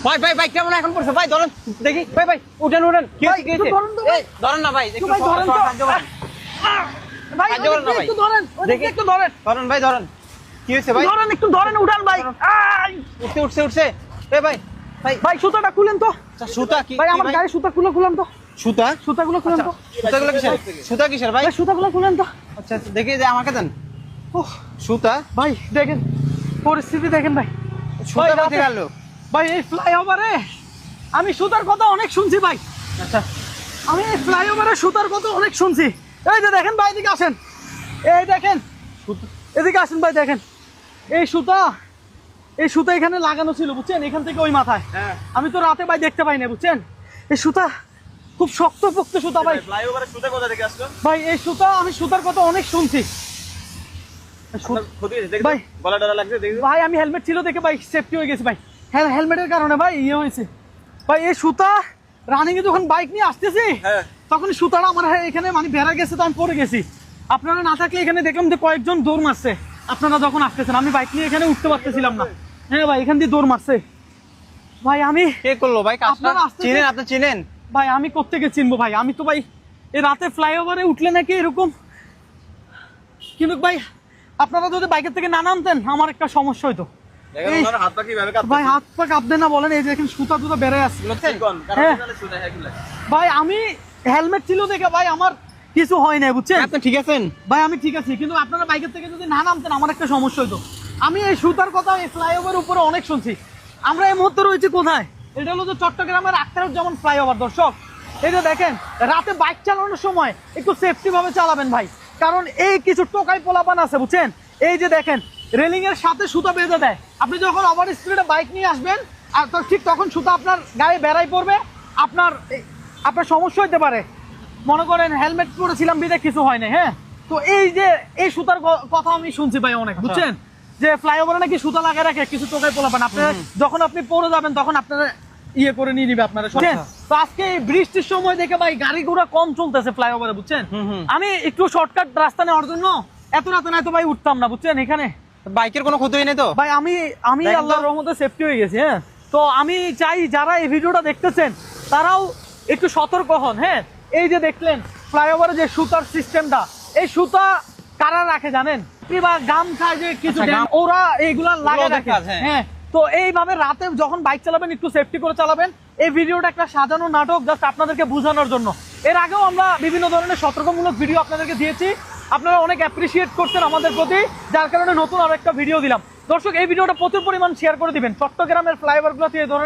ভাই ভাই ভাই কেমন এখন পড়ছে ভাই ধরেন দেখি ভাই ভাই উঠেন উঠেন কি হয়েছে এই ধরেন না ভাই একটু ধরেন তো ভাই একটু ধরেন দেখি একটু ধরেন ধরেন ভাই ধরেন কি হয়েছে ভাই ধরেন একটু ধরেন উঠান ভাই উঠছে উঠছে উঠছে এই ভাই ভাই ভাই সুতাটা খুলেন তো আচ্ছা সুতা কি ভাই আমার গায়ে সুতাগুলো খুলেন তো সুতা সুতাগুলো খুলেন তো সুতাগুলো কিসের সুতা কিসের ভাই ভাই সুতাগুলো খুলেন তো আচ্ছা দেখি যে আমাকে দেন ওহ সুতা ভাই দেখেন পরিস্থিতি দেখেন ভাই সুতা কোথায় গেল ভাই এই ফ্লাইওভারে আমি সুতার কথা অনেক শুনছি ভাই আচ্ছা আমি এই ফ্লাইওভারে সুতার কথা অনেক শুনছি এই যে দেখেন ভাই এদিকে আসেন এই দেখেন এদিকে আসেন ভাই দেখেন এই সুতা এখানে লাগানো ছিল বুঝছেন এখান থেকে ওই মাথায় আমি তো রাতে ভাই দেখতে পাই না বুঝছেন এই সুতা খুব শক্তপোক্ত সুতা ভাই ফ্লাইওভারে সুতা কোথা থেকে আসলো ভাই এই সুতা আমি সুতার কথা অনেক শুনছি ভাই গলা ডরা লাগছে দেখি ভাই আমি হেলমেট ছিল দেখে ভাই সেফটি হয়ে গেছে ভাই হ্যাঁ হেলমেটের কারণে ভাই ইয়ে হয়েছে ভাই এই সুতা রানিং এ যখন বাইক নিয়ে আসতেছি তখন সুতাটা আমার এখানে মানে বেড়া গেছে তো আমি পড়ে গেছি আপনারা না থাকলে এখানে দেখলাম যে কয়েকজন দৌড় মারছে আপনারা যখন আসতেছেন আমি বাইক নিয়ে এখানে উঠতে পারতেছিলাম না হ্যাঁ ভাই এখান দিয়ে দৌড় মারছে ভাই আমি কে করলো ভাই আপনারা চিনেন আপনি চিনেন ভাই আমি কোত্থেকে চিনবো ভাই আমি তো ভাই এই রাতে ফ্লাইওভারে উঠলে নাকি এরকম কিন্তু ভাই আপনারা যদি বাইকের থেকে না নামতেন আমার একটা সমস্যা হইতো ভাই হাত পা কাঁপতে না বলেন এই যে দেখেন সুতা টুতা বেড়ে আসছে ভাই আমি হেলমেট ছিল দেখে ভাই আমার কিছু হয় না বুঝছেন আপনি ঠিক আছেন ভাই আমি ঠিক আছি কিন্তু আপনারা বাইকের থেকে যদি না নামতেন আমার একটা সমস্যা হইতো আমি এই সুতার কথা এই ফ্লাইওভারের উপরে অনেক শুনছি আমরা এই মুহূর্তে রয়েছি কোথায় এটা হলো যে চট্টগ্রামের আখতারুজ্জামান ফ্লাইওভার দর্শক এই যে দেখেন রাতে বাইক চালানোর সময় একটু সেফটি ভাবে চালাবেন ভাই কারণ এই কিছু টোকাই পোলাপান আছে বুঝছেন এই যে দেখেন রেলিং এর সাথে সুতা বেঁধে দেয় আপনি যখন ওভার স্পিডে বাইক নিয়ে আসবেন আর ঠিক তখন সুতা আপনার গায়ে বেড়াই পড়বে আপনার সমস্যা হতে পারে মনে করেন হেলমেট পরেছিলাম বিদে কিছু হয় না হ্যাঁ তো এই যে এই সুতার কথা আমি শুনছি ভাই অনেক বুঝছেন যে ফ্লাইওভারে নাকি সুতা লাগায় রাখে কিছু টোকাই পোলাপান আপনার যখন আপনি পড়ে যাবেন তখন আপনারা ইয়ে করে নিয়ে নিবে আপনারা বুঝছেন তো আজকে বৃষ্টির সময় দেখে ভাই গাড়ি ঘোড়া কম চলতেছে ফ্লাইওভারে বুঝছেন আমি একটু শর্টকাট রাস্তা নেওয়ার জন্য এত রাতে না তো ভাই উঠতাম না বুঝছেন এখানে বাইকের কোনো ক্ষতি হয়নি তো ভাই আমি আল্লাহর রহমতে সেফটি হয়ে গেছি হ্যাঁ তো আমি চাই যারা এই ভিডিওটা দেখতেছেন তারাও একটু সতর্ক হন হ্যাঁ এই যে দেখলেন ফ্লাইওভারে যে সুতার সিস্টেমটা এই সুতা কারা রাখে জানেন কিংবা গাম খায় যে কিছু ওরা এইগুলা লাগিয়ে রাখে হ্যাঁ তো এইভাবে রাতে যখন বাইক চালাবেন একটু সেফটি করে চালাবেন এই ভিডিওটা একটা সাজানো নাটক জাস্ট আপনাদেরকে বোঝানোর জন্য এর আগেও আমরা বিভিন্ন ধরনের সতর্কমূলক ভিডিও আপনাদেরকে দিয়েছি আপনারা অনেক অ্যাপ্রিসিয়েট করছেন আমাদের প্রতি যার কারণে নতুন আরেকটা ভিডিও দিলাম দর্শক এই ভিডিওটা প্রচুর পরিমাণ শেয়ার করে দিবেন চট্টগ্রামের ফ্লাইওভারগুলোতে এই ধরনের